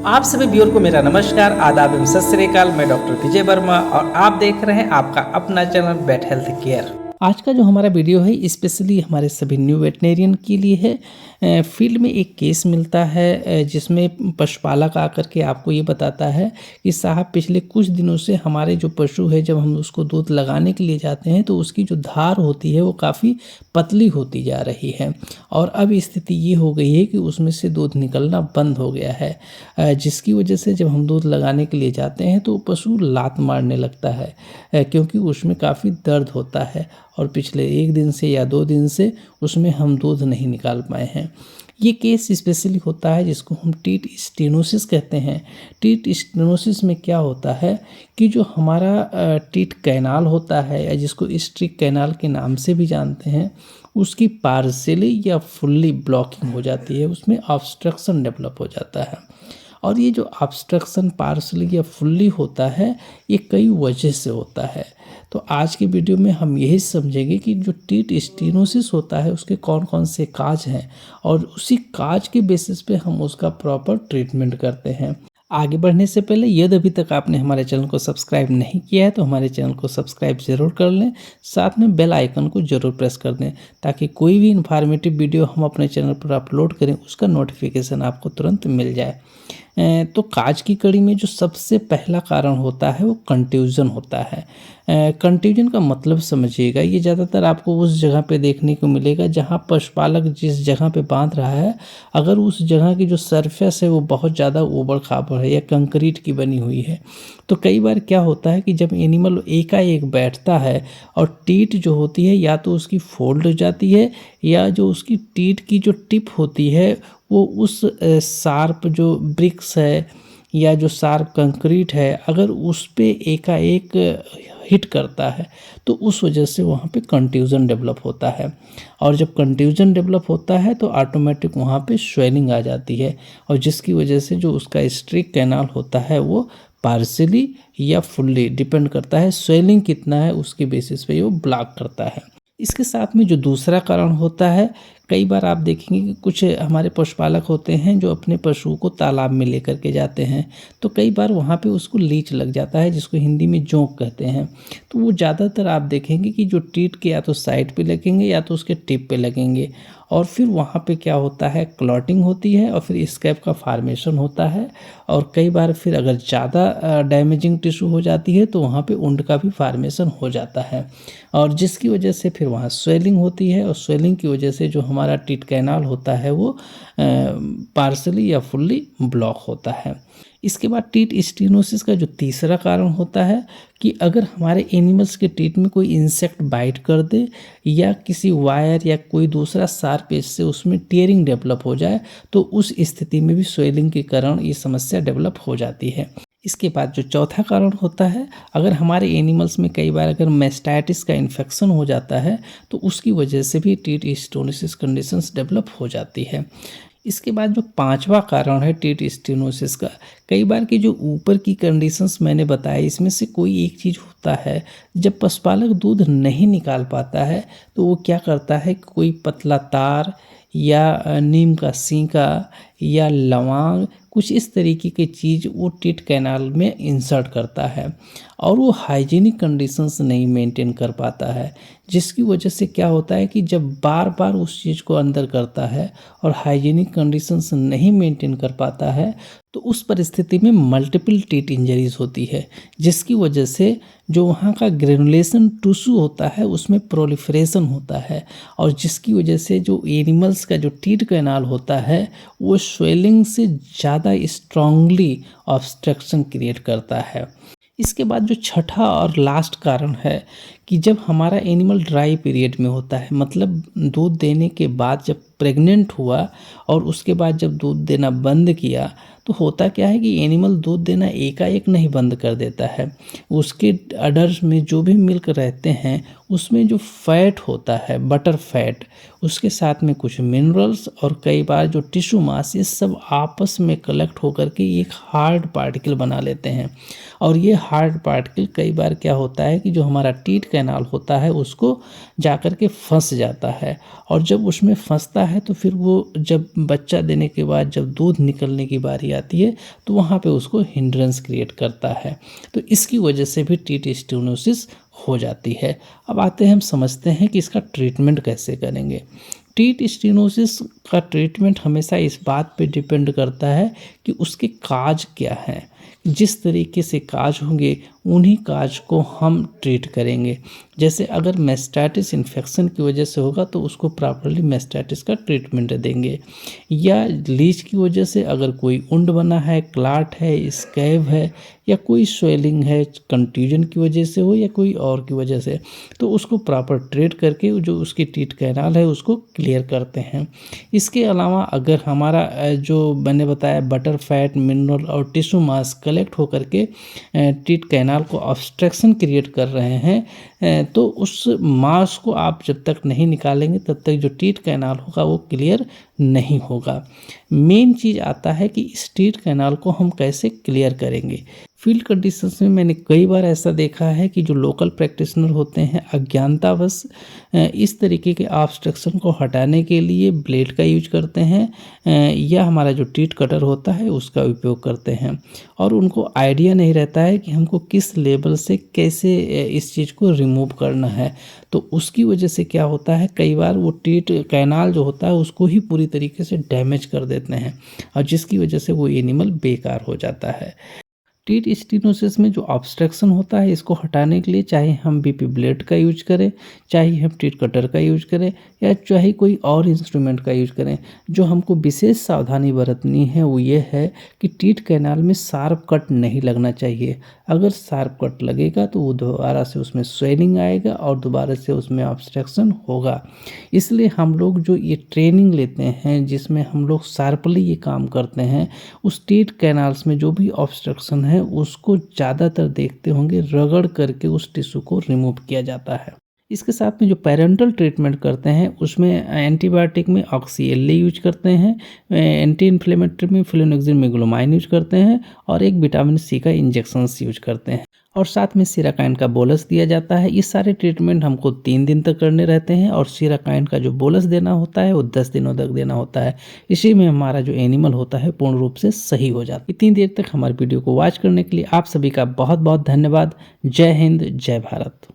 आप सभी व्यूअर को मेरा नमस्कार, आदाब एवं सत श्री अकाल। मैं डॉक्टर विजय वर्मा और आप देख रहे हैं आपका अपना चैनल बेट हेल्थ केयर। आज का जो हमारा वीडियो है स्पेशली हमारे सभी न्यू वेटनेरियन के लिए है। फील्ड में एक केस मिलता है जिसमें पशुपालक आकर के आपको ये बताता है कि साहब पिछले कुछ दिनों से हमारे जो पशु है, जब हम उसको दूध लगाने के लिए जाते हैं तो उसकी जो धार होती है वो काफ़ी पतली होती जा रही है और अब स्थिति ये हो गई है कि उसमें से दूध निकलना बंद हो गया है, जिसकी वजह से जब हम दूध लगाने के लिए जाते हैं तो पशु लात मारने लगता है क्योंकि उसमें काफ़ी दर्द होता है और पिछले 1 दिन से या 2 दिन से उसमें हम दूध नहीं निकाल पाए हैं। ये केस स्पेशली होता है जिसको हम टीट स्टेनोसिस कहते हैं। टीट स्टेनोसिस में क्या होता है कि जो हमारा टीट कैनाल होता है या जिसको स्ट्रिक कैनाल के नाम से भी जानते हैं, उसकी पार्शियली या फुल्ली ब्लॉकिंग हो जाती है, उसमें ऑब्स्ट्रक्शन डेवलप हो जाता है। और ये जो ऑब्स्ट्रक्शन पार्शियली या फुल्ली होता है ये कई वजह से होता है। तो आज की वीडियो में हम यही समझेंगे कि जो टीट स्टेनोसिस होता है उसके कौन कौन से काज हैं और उसी काज के बेसिस पे हम उसका प्रॉपर ट्रीटमेंट करते हैं। आगे बढ़ने से पहले यदि अभी तक आपने हमारे चैनल को सब्सक्राइब नहीं किया है तो हमारे चैनल को सब्सक्राइब ज़रूर कर लें, साथ में बेल आइकन को ज़रूर प्रेस कर दें ताकि कोई भी इन्फॉर्मेटिव वीडियो हम अपने चैनल पर अपलोड करें उसका नोटिफिकेशन आपको तुरंत मिल जाए। तो काज की कड़ी में जो सबसे पहला कारण होता है वो कंट्यूजन होता है। कंट्यूजन का मतलब समझिएगा, ये ज़्यादातर आपको उस जगह पे देखने को मिलेगा जहाँ पशुपालक जिस जगह पे बांध रहा है, अगर उस जगह की जो सरफेस है वो बहुत ज़्यादा ऊबड़ खाबड़ है या कंक्रीट की बनी हुई है, तो कई बार क्या होता है कि जब एनिमल एकाएक बैठता है और टीट जो होती है या तो उसकी फोल्ड हो जाती है या जो उसकी टीट की जो टिप होती है वो उस शार्प जो ब्रिक्स है या जो शार्प कंक्रीट है अगर उस पे एकाएक हिट करता है तो उस वजह से वहाँ पे कंट्यूजन डेवलप होता है। और जब कंट्यूजन डेवलप होता है तो ऑटोमेटिक वहाँ पे स्वेलिंग आ जाती है और जिसकी वजह से जो उसका स्ट्रिक कैनाल होता है वो पार्शियली या फुल्ली डिपेंड करता है, स्वेलिंग कितना है उसके बेसिस पे वो ब्लॉक करता है। इसके साथ में जो दूसरा कारण होता है, कई बार आप देखेंगे कि कुछ हमारे पशुपालक होते हैं जो अपने पशुओं को तालाब में लेकर के जाते हैं, तो कई बार वहाँ पे उसको लीच लग जाता है जिसको हिंदी में जोंक कहते हैं। तो वो ज़्यादातर आप देखेंगे कि जो टीट के या तो साइड पे लगेंगे या तो उसके टिप पे लगेंगे और फिर वहाँ पे क्या होता है, क्लॉटिंग होती है और फिर स्कैब का फॉर्मेशन होता है और कई बार फिर अगर ज़्यादा डैमेजिंग टिश्यू हो जाती है तो वहाँ पे वुंड का भी फॉर्मेशन हो जाता है और जिसकी वजह से फिर वहाँ स्वेलिंग होती है और स्वेलिंग की वजह से जो हमारा टीट कैनाल होता है वो पार्शियली या फुल्ली ब्लॉक होता है। इसके बाद टीट स्टेनोसिस का जो तीसरा कारण होता है कि अगर हमारे एनिमल्स के टीट में कोई इंसेक्ट बाइट कर दे या किसी वायर या कोई दूसरा शार्प एज से उसमें टीयरिंग डेवलप हो जाए तो उस स्थिति में भी स्वेलिंग के कारण ये समस्या डेवलप हो जाती है। इसके बाद जो चौथा कारण होता है, अगर हमारे एनिमल्स में कई बार अगर मैस्टाइटिस का इन्फेक्शन हो जाता है तो उसकी वजह से भी टीट स्टेनोसिस कंडीशंस डेवलप हो जाती है। इसके बाद जो पांचवा कारण है टीट स्टेनोसिस का, कई बार की जो ऊपर की कंडीशंस मैंने बताई इसमें से कोई एक चीज़ होता है, जब पशुपालक दूध नहीं निकाल पाता है तो वो क्या करता है, कोई पतला तार या नीम का सीका या लौंग कुछ इस तरीके की चीज़ वो टीट कैनाल में इंसर्ट करता है और वो हाइजीनिक कंडीशंस नहीं मेंटेन कर पाता है, जिसकी वजह से क्या होता है कि जब बार बार उस चीज़ को अंदर करता है और हाइजीनिक कंडीशंस नहीं मेंटेन कर पाता है तो उस परिस्थिति में मल्टीपल टीट इंजरीज होती है, जिसकी वजह से जो वहाँ का ग्रेनुलेशन टिश्यू होता है उसमें प्रोलिफरेशन होता है और जिसकी वजह से जो एनिमल्स का जो टीट कैनाल होता है वो स्वेलिंग से ज़्यादा स्ट्रांगली ऑब्स्ट्रक्शन क्रिएट करता है। इसके बाद जो छठा और लास्ट कारण है कि जब हमारा एनिमल ड्राई पीरियड में होता है, मतलब दूध देने के बाद जब प्रेग्नेंट हुआ और उसके बाद जब दूध देना बंद किया तो होता क्या है कि एनिमल दूध देना एकाएक नहीं बंद कर देता है, उसके अडर्स में जो भी मिल्क रहते हैं उसमें जो फैट होता है बटर फैट, उसके साथ में कुछ मिनरल्स और कई बार जो टिश्यू मास, ये सब आपस में कलेक्ट होकर के एक हार्ड पार्टिकल बना लेते हैं और ये हार्ड पार्टिकल कई बार क्या होता है कि जो हमारा टीट कैनाल होता है उसको जाकर के फंस जाता है, और जब उसमें फंसता है तो फिर वो जब बच्चा देने के बाद जब दूध निकलने की बारी आती है तो वहाँ पे उसको हिंड्रेंस क्रिएट करता है। तो इसकी वजह से भी टीथ स्टेनोसिस हो जाती है। अब आते हैं, हम समझते हैं कि इसका ट्रीटमेंट कैसे करेंगे। टीथ स्टेनोसिस का ट्रीटमेंट हमेशा इस बात पे डिपेंड करता है कि उसके काज क्या हैं। जिस तरीके से काज होंगे उन्हीं काज को हम ट्रीट करेंगे। जैसे अगर मेस्टाइटिस इन्फेक्शन की वजह से होगा तो उसको प्रॉपरली मेस्टाइटिस का ट्रीटमेंट देंगे, या लीच की वजह से अगर कोई उंड बना है, क्लाट है, स्कैब है, या कोई स्वेलिंग है कंट्यूजन की वजह से हो या कोई और की वजह से, तो उसको प्रॉपर ट्रीट करके जो उसकी टीथ कैनाल है उसको क्लियर करते हैं। इसके अलावा अगर हमारा जो मैंने बताया बटर फैट, मिनरल और टिश्यू मास कलेक्ट होकर के टीथ कैनाल को ऑब्स्ट्रक्शन क्रिएट कर रहे हैं, तो उस मास को आप जब तक नहीं निकालेंगे तब तक जो टीथ कैनाल होगा वो क्लियर नहीं होगा। मेन चीज़ आता है कि इस टीथ कैनाल को हम कैसे क्लियर करेंगे। फील्ड कंडीशंस में मैंने कई बार ऐसा देखा है कि जो लोकल प्रैक्टिशनर होते हैं अज्ञानतावश इस तरीके के ऑब्स्ट्रक्शन को हटाने के लिए ब्लेड का यूज करते हैं या हमारा जो टीथ कटर होता है उसका उपयोग करते हैं, और उनको आइडिया नहीं रहता है कि हमको किस लेवल से कैसे इस चीज़ को रिमूव करना है। तो उसकी वजह से क्या होता है, कई बार वो टीथ कैनाल जो होता है उसको ही पूरी तरीके से डैमेज कर देते हैं, और जिसकी वजह से वो एनिमल बेकार हो जाता है। टीथ स्टेनोसिस में जो ऑब्स्ट्रक्शन होता है इसको हटाने के लिए चाहे हम बीपी ब्लेड का यूज करें, चाहे हम टीथ कटर का यूज करें, या चाहे कोई और इंस्ट्रूमेंट का यूज करें, जो हमको विशेष सावधानी बरतनी है वो ये है कि टीथ कैनाल में शार्प कट नहीं लगना चाहिए। अगर शार्प कट लगेगा तो वो दोबारा से उसमें स्वेलिंग आएगा और दोबारा से उसमें ऑब्स्ट्रक्शन होगा। इसलिए हम लोग जो ये ट्रेनिंग लेते हैं जिसमें हम लोग शार्पली ये काम करते हैं, उस टीथ कैनाल्स में जो भी ऑब्स्ट्रक्शन है उसको ज़्यादातर देखते होंगे रगड़ करके उस टिश्यू को रिमूव किया जाता है। इसके साथ में जो पेरेंटल ट्रीटमेंट करते हैं उसमें एंटीबायोटिक में ऑक्सीएलए यूज करते हैं, एंटी इन्फ्लेमेटरी में फ्लोनेक्सिन मेग्लोमाइन यूज करते हैं, और एक विटामिन सी का इंजेक्शंस यूज करते हैं, और साथ में सीराकाइन का बोलस दिया जाता है। ये सारे ट्रीटमेंट हमको 3 दिन तक करने रहते हैं, और सीराकाइन का जो बोलस देना होता है वो 10 दिनों तक देना होता है। इसी में हमारा जो एनिमल होता है पूर्ण रूप से सही हो जाता है। इतनी देर तक हमारे वीडियो को वॉच करने के लिए आप सभी का बहुत बहुत धन्यवाद। जय हिंद, जय भारत।